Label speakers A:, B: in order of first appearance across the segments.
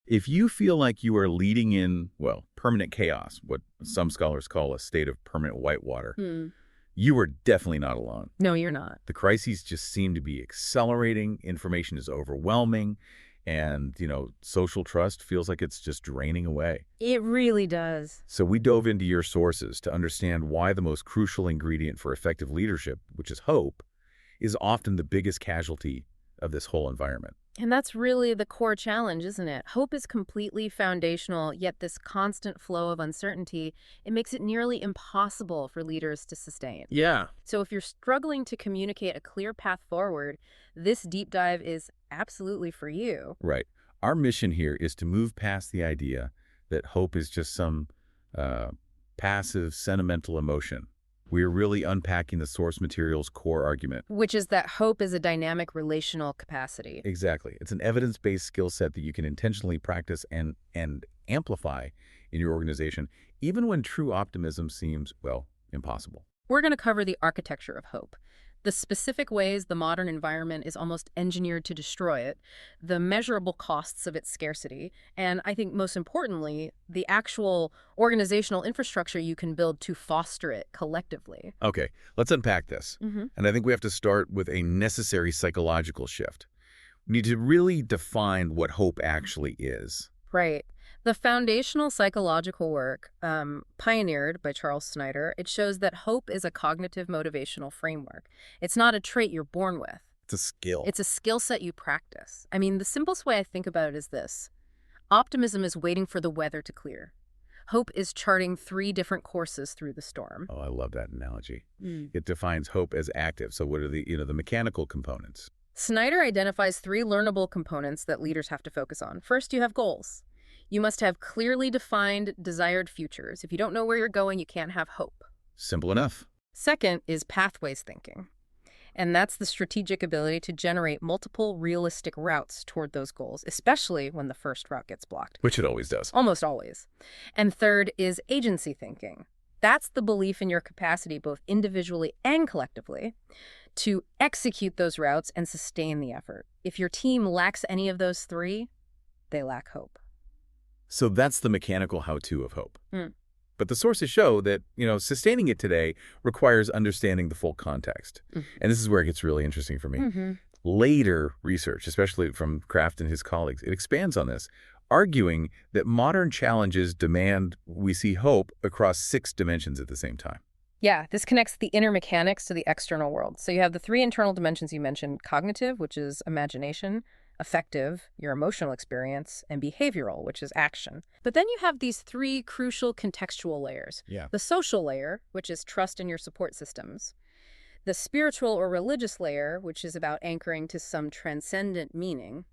A: If you feel like you are leading in, well, permanent chaos, what some scholars call a state of permanent whitewater, you are definitely not alone.
B: No, you're not.
A: The crises just seem to be accelerating, information is overwhelming, and, social trust feels like it's just draining away.
B: It really does.
A: So we dove into your sources to understand why the most crucial ingredient for effective leadership, which is hope, is often the biggest casualty of this whole environment.
B: And that's really the core challenge, isn't it? Hope is completely foundational, yet this constant flow of uncertainty, it makes it nearly impossible for leaders to sustain.
C: Yeah.
B: So if you're struggling to communicate a clear path forward, this deep dive is absolutely for you.
A: Right. Our mission here is to move past the idea that hope is just some passive, sentimental emotion. We're really unpacking the source material's core argument.
B: Which is that hope is a dynamic relational capacity.
A: Exactly. It's an evidence-based skill set that you can intentionally practice and amplify in your organization, even when true optimism seems, well, impossible.
B: We're going to cover the architecture of hope, the specific ways the modern environment is almost engineered to destroy it, the measurable costs of its scarcity, and I think most importantly, the actual organizational infrastructure you can build to foster it collectively.
A: Okay, let's unpack this. And I think we have to start with a necessary psychological shift. We need to really define what hope actually is.
B: Right. The foundational psychological work, pioneered by Charles Snyder, it shows that hope is a cognitive motivational framework. It's not a trait you're born with.
A: It's a skill.
B: It's a skill set you practice. I mean, the simplest way I think about it is this. Optimism is waiting for the weather to clear. Hope is charting 3 different courses through the storm.
A: Oh, I love that analogy. It defines hope as active. So what are the mechanical components?
B: Snyder identifies 3 learnable components that leaders have to focus on. First, you have goals. You must have clearly defined desired futures. If you don't know where you're going, you can't have hope.
A: Simple enough.
B: Second is pathways thinking. And that's the strategic ability to generate multiple realistic routes toward those goals, especially when the first route gets blocked.
A: Which it always does.
B: Almost always. And third is agency thinking. That's the belief in your capacity, both individually and collectively, to execute those routes and sustain the effort. If your team lacks any of those 3, they lack hope.
A: So that's the mechanical how-to of hope. But the sources show that, sustaining it today requires understanding the full context. And this is where it gets really interesting for me. Later research, especially from Kraft and his colleagues, it expands on this, arguing that modern challenges demand we see hope across 6 dimensions at the same time.
B: Yeah, this connects the inner mechanics to the external world. So you have the 3 internal dimensions you mentioned: cognitive, which is imagination; affective, your emotional experience; and behavioral, which is action. But then you have these 3 crucial contextual layers.
A: Yeah.
B: The social layer, which is trust in your support systems; the spiritual or religious layer, which is about anchoring to some transcendent meaning;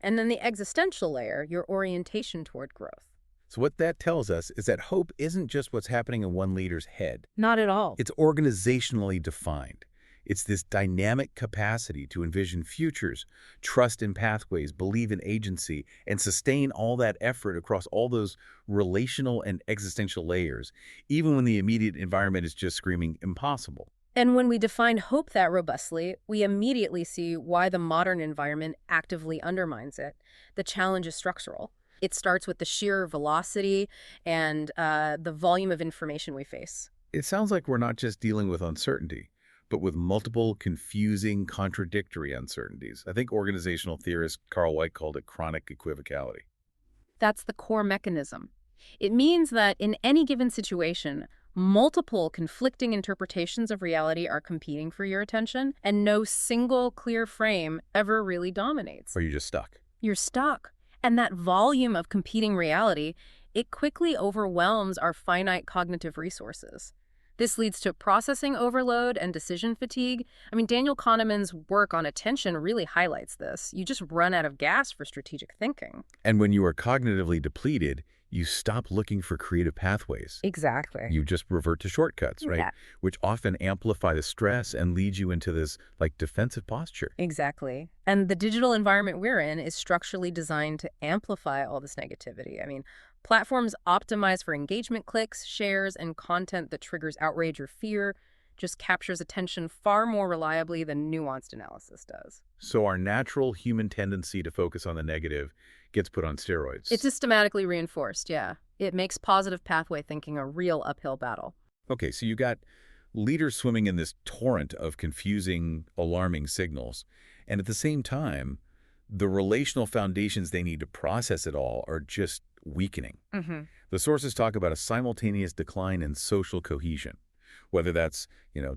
B: and then the existential layer, your orientation toward growth.
A: So what that tells us is that hope isn't just what's happening in one leader's head.
B: Not at all.
A: It's organizationally defined. It's this dynamic capacity to envision futures, trust in pathways, believe in agency, and sustain all that effort across all those relational and existential layers, even when the immediate environment is just screaming impossible.
B: And when we define hope that robustly, we immediately see why the modern environment actively undermines it. The challenge is structural. It starts with the sheer velocity and the volume of information we face.
A: It sounds like we're not just dealing with uncertainty, but with multiple, confusing, contradictory uncertainties. I think organizational theorist Carl White called it chronic equivocality.
B: That's the core mechanism. It means that in any given situation, multiple conflicting interpretations of reality are competing for your attention, and no single clear frame ever really dominates.
A: Or you're just stuck.
B: You're stuck. And that volume of competing reality, it quickly overwhelms our finite cognitive resources. This leads to processing overload and decision fatigue. I mean, Daniel Kahneman's work on attention really highlights this. You just run out of gas for strategic thinking.
A: And when you are cognitively depleted, you stop looking for creative pathways.
B: Exactly.
A: You just revert to shortcuts, right?
B: Yeah.
A: Which often amplify the stress and lead you into this defensive posture.
B: Exactly. And the digital environment we're in is structurally designed to amplify all this negativity. I mean, platforms optimize for engagement, clicks, shares, and content that triggers outrage or fear just captures attention far more reliably than nuanced analysis does.
A: So our natural human tendency to focus on the negative gets put on steroids.
B: It's systematically reinforced, yeah. It makes positive pathway thinking a real uphill battle.
A: Okay, so you got leaders swimming in this torrent of confusing, alarming signals, and at the same time, the relational foundations they need to process it all are just weakening. The sources talk about a simultaneous decline in social cohesion, whether that's,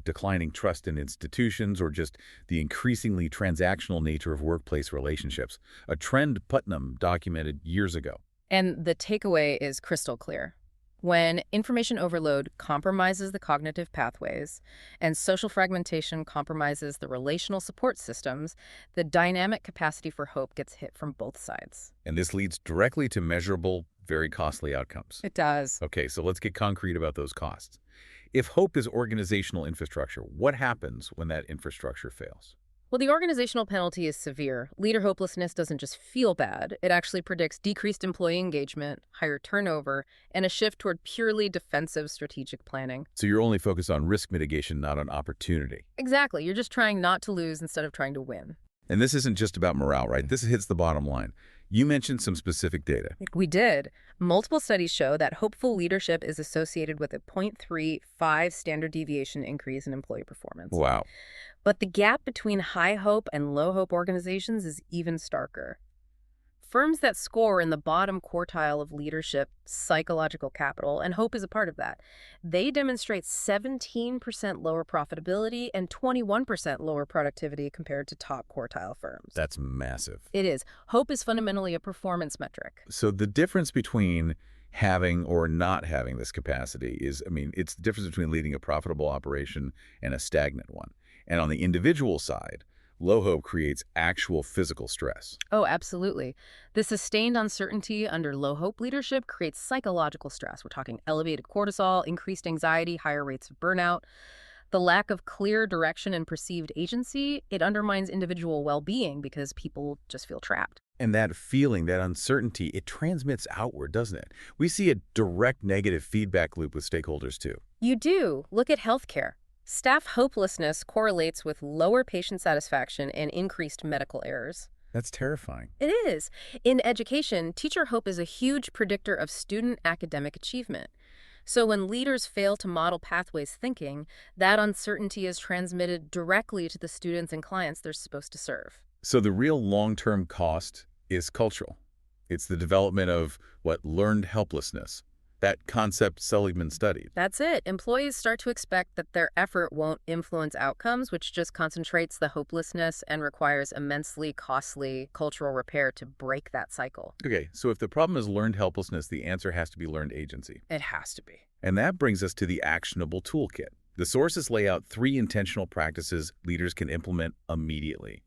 A: declining trust in institutions or just the increasingly transactional nature of workplace relationships, a trend Putnam documented years ago.
B: And the takeaway is crystal clear. When information overload compromises the cognitive pathways and social fragmentation compromises the relational support systems, the dynamic capacity for hope gets hit from both sides.
A: And this leads directly to measurable, very costly outcomes.
B: It does.
A: Okay, so let's get concrete about those costs. If hope is organizational infrastructure, what happens when that infrastructure fails?
B: Well, the organizational penalty is severe. Leader hopelessness doesn't just feel bad. It actually predicts decreased employee engagement, higher turnover, and a shift toward purely defensive strategic planning.
A: So you're only focused on risk mitigation, not on opportunity.
B: Exactly. You're just trying not to lose instead of trying to win.
A: And this isn't just about morale, right? This hits the bottom line. You mentioned some specific data.
B: We did. Multiple studies show that hopeful leadership is associated with a 0.35 standard deviation increase in employee performance.
A: Wow.
B: But the gap between high hope and low hope organizations is even starker. Firms that score in the bottom quartile of leadership, psychological capital, and hope is a part of that, they demonstrate 17% lower profitability and 21% lower productivity compared to top quartile firms.
A: That's massive.
B: It is. Hope is fundamentally a performance metric.
A: So the difference between having or not having this capacity is, it's the difference between leading a profitable operation and a stagnant one. And on the individual side, low hope creates actual physical stress.
B: Oh, absolutely. The sustained uncertainty under low hope leadership creates psychological stress. We're talking elevated cortisol, increased anxiety, higher rates of burnout. The lack of clear direction and perceived agency, it undermines individual well-being because people just feel trapped.
A: And that feeling, that uncertainty, it transmits outward, doesn't it? We see a direct negative feedback loop with stakeholders too.
B: You do. Look at healthcare. Staff hopelessness correlates with lower patient satisfaction and increased medical errors.
A: That's terrifying.
B: It is. In education, teacher hope is a huge predictor of student academic achievement. So when leaders fail to model pathways thinking, that uncertainty is transmitted directly to the students and clients they're supposed to serve.
A: So the real long-term cost is cultural. It's the development of learned helplessness. That concept Seligman studied.
B: That's it. Employees start to expect that their effort won't influence outcomes, which just concentrates the hopelessness and requires immensely costly cultural repair to break that cycle.
A: Okay, so if the problem is learned helplessness, the answer has to be learned agency.
B: It has to be.
A: And that brings us to the actionable toolkit. The sources lay out 3 intentional practices leaders can implement immediately.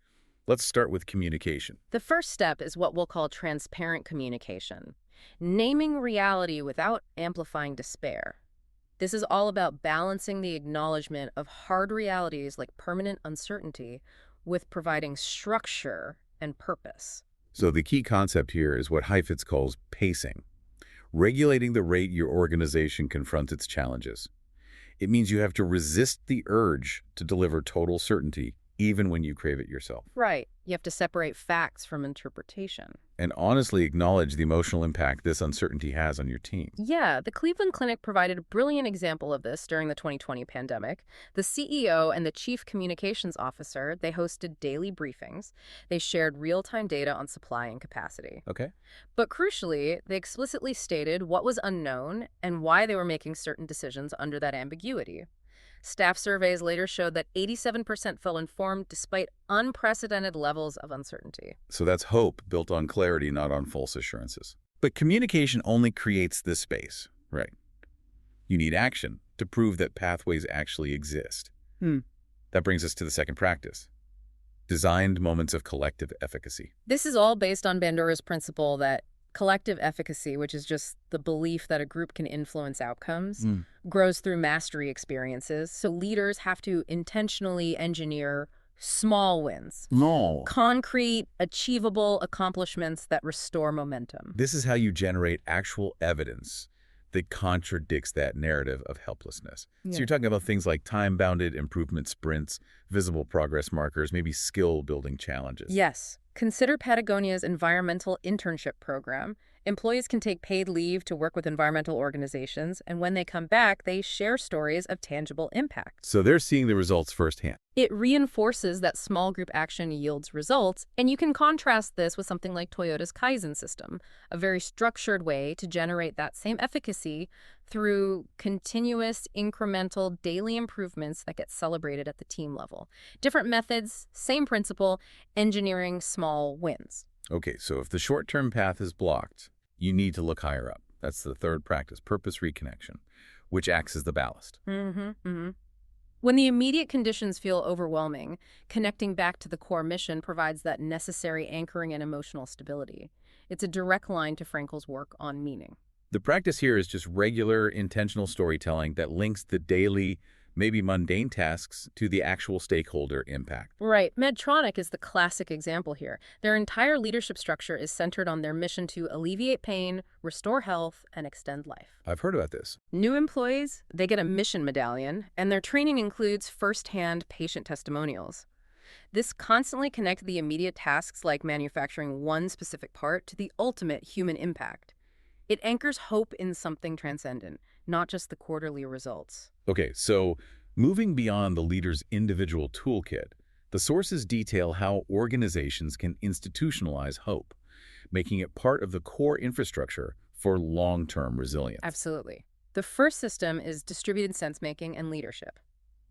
A: Let's start with communication.
B: The first step is what we'll call transparent communication. Naming reality without amplifying despair. This is all about balancing the acknowledgement of hard realities like permanent uncertainty with providing structure and purpose.
A: So the key concept here is what Heifetz calls pacing, regulating the rate your organization confronts its challenges. It means you have to resist the urge to deliver total certainty even when you crave it yourself.
B: Right. You have to separate facts from interpretation.
A: And honestly acknowledge the emotional impact this uncertainty has on your team.
B: Yeah, the Cleveland Clinic provided a brilliant example of this during the 2020 pandemic. The CEO and the chief communications officer, they hosted daily briefings. They shared real-time data on supply and capacity.
A: Okay.
B: But crucially, they explicitly stated what was unknown and why they were making certain decisions under that ambiguity. Staff surveys later showed that 87% felt informed despite unprecedented levels of uncertainty.
A: So that's hope built on clarity, not on false assurances. But communication only creates this space, right? You need action to prove that pathways actually exist. That brings us to the second practice, designed moments of collective efficacy.
B: This is all based on Bandura's principle that collective efficacy, which is just the belief that a group can influence outcomes, grows through mastery experiences. So leaders have to intentionally engineer small wins. Concrete, achievable accomplishments that restore momentum.
A: This is how you generate actual evidence that contradicts that narrative of helplessness. So you're talking about things like time-bounded improvement sprints, visible progress markers, maybe skill-building challenges.
B: Yes. Consider Patagonia's environmental internship program. Employees can take paid leave to work with environmental organizations, and when they come back, they share stories of tangible impact.
A: So they're seeing the results firsthand.
B: It reinforces that small group action yields results, and you can contrast this with something like Toyota's Kaizen system, a very structured way to generate that same efficacy through continuous, incremental, daily improvements that get celebrated at the team level. Different methods, same principle, engineering small wins.
A: Okay, so if the short-term path is blocked, you need to look higher up. That's the third practice, purpose reconnection, which acts as the ballast.
B: When the immediate conditions feel overwhelming, connecting back to the core mission provides that necessary anchoring and emotional stability. It's a direct line to Frankl's work on meaning.
A: The practice here is just regular, intentional storytelling that links the daily, maybe mundane tasks to the actual stakeholder impact.
B: Right. Medtronic is the classic example here. Their entire leadership structure is centered on their mission to alleviate pain, restore health, and extend life.
A: I've heard about this.
B: New employees, they get a mission medallion, and their training includes first-hand patient testimonials. This constantly connects the immediate tasks like manufacturing one specific part to the ultimate human impact. It anchors hope in something transcendent, not just the quarterly results.
A: Okay, so moving beyond the leader's individual toolkit, the sources detail how organizations can institutionalize hope, making it part of the core infrastructure for long-term resilience.
B: Absolutely. The first system is distributed sensemaking and leadership.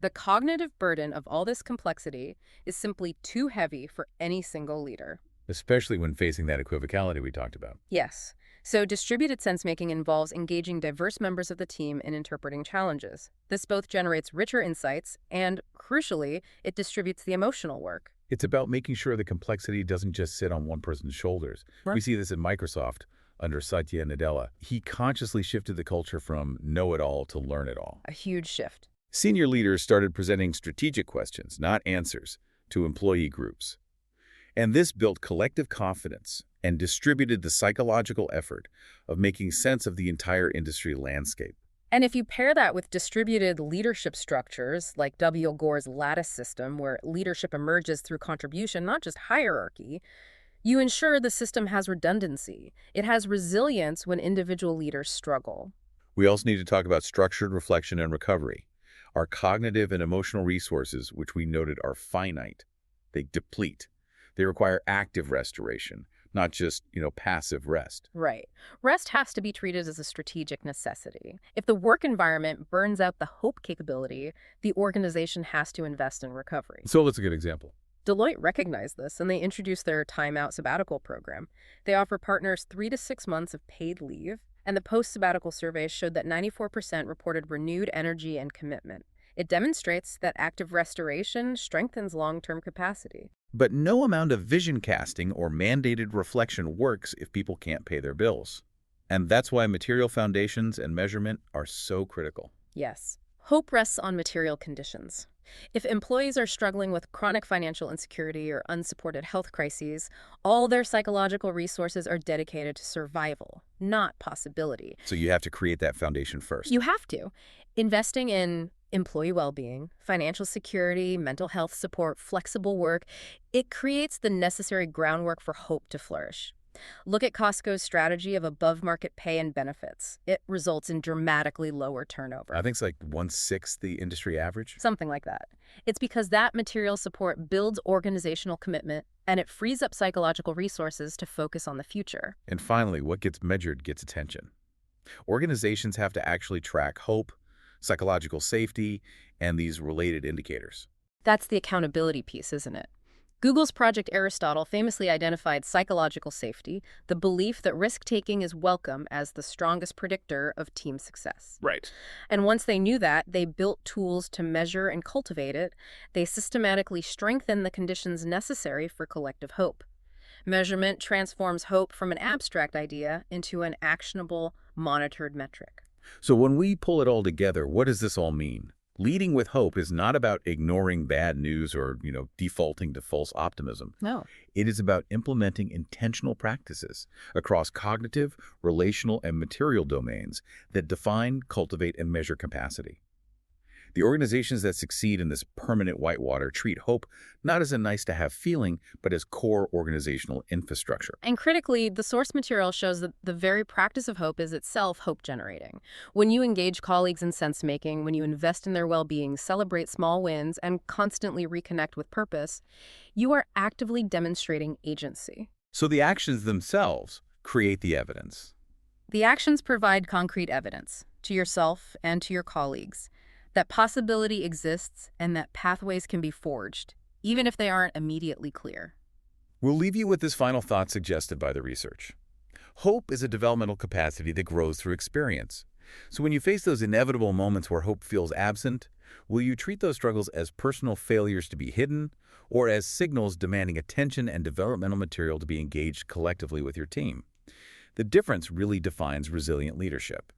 B: The cognitive burden of all this complexity is simply too heavy for any single leader.
A: Especially when facing that equivocality we talked about.
B: Yes. So distributed sensemaking involves engaging diverse members of the team in interpreting challenges. This both generates richer insights and, crucially, it distributes the emotional work.
A: It's about making sure the complexity doesn't just sit on one person's shoulders.
B: Right.
A: We see this at Microsoft under Satya Nadella. He consciously shifted the culture from know-it-all to learn-it-all.
B: A huge shift.
A: Senior leaders started presenting strategic questions, not answers, to employee groups. And this built collective confidence and distributed the psychological effort of making sense of the entire industry landscape.
B: And if you pair that with distributed leadership structures, like W. Gore's lattice system, where leadership emerges through contribution, not just hierarchy, you ensure the system has redundancy. It has resilience when individual leaders struggle.
A: We also need to talk about structured reflection and recovery. Our cognitive and emotional resources, which we noted are finite, they deplete. They require active restoration, not just, passive rest.
B: Right. Rest has to be treated as a strategic necessity. If the work environment burns out the hope capability, the organization has to invest in recovery.
A: So that's a good example.
B: Deloitte recognized this, and they introduced their timeout sabbatical program. They offer partners 3 to 6 months of paid leave, and the post-sabbatical survey showed that 94% reported renewed energy and commitment. It demonstrates that active restoration strengthens long-term capacity.
A: But no amount of vision casting or mandated reflection works if people can't pay their bills. And that's why material foundations and measurement are so critical.
B: Yes. Hope rests on material conditions. If employees are struggling with chronic financial insecurity or unsupported health crises, all their psychological resources are dedicated to survival, not possibility.
A: So you have to create that foundation first.
B: You have to. Investing in employee well-being, financial security, mental health support, flexible work, it creates the necessary groundwork for hope to flourish. Look at Costco's strategy of above-market pay and benefits. It results in dramatically lower turnover.
A: I think it's like 1/6 the industry average.
B: Something like that. It's because that material support builds organizational commitment, and it frees up psychological resources to focus on the future.
A: And finally, what gets measured gets attention. Organizations have to actually track hope, psychological safety, and these related indicators.
B: That's the accountability piece, isn't it? Google's Project Aristotle famously identified psychological safety, the belief that risk-taking is welcome, as the strongest predictor of team success.
A: Right.
B: And once they knew that, they built tools to measure and cultivate it. They systematically strengthened the conditions necessary for collective hope. Measurement transforms hope from an abstract idea into an actionable, monitored metric.
A: So when we pull it all together, what does this all mean? Leading with hope is not about ignoring bad news or, defaulting to false optimism.
B: No.
A: It is about implementing intentional practices across cognitive, relational, and material domains that define, cultivate, and measure capacity. The organizations that succeed in this permanent whitewater treat hope not as a nice-to-have feeling, but as core organizational infrastructure.
B: And critically, the source material shows that the very practice of hope is itself hope-generating. When you engage colleagues in sense-making, when you invest in their well-being, celebrate small wins, and constantly reconnect with purpose, you are actively demonstrating agency.
A: So the actions themselves create the evidence.
B: The actions provide concrete evidence to yourself and to your colleagues that possibility exists and that pathways can be forged, even if they aren't immediately clear.
A: We'll leave you with this final thought suggested by the research. Hope is a developmental capacity that grows through experience. So when you face those inevitable moments where hope feels absent, will you treat those struggles as personal failures to be hidden, or as signals demanding attention and developmental material to be engaged collectively with your team? The difference really defines resilient leadership.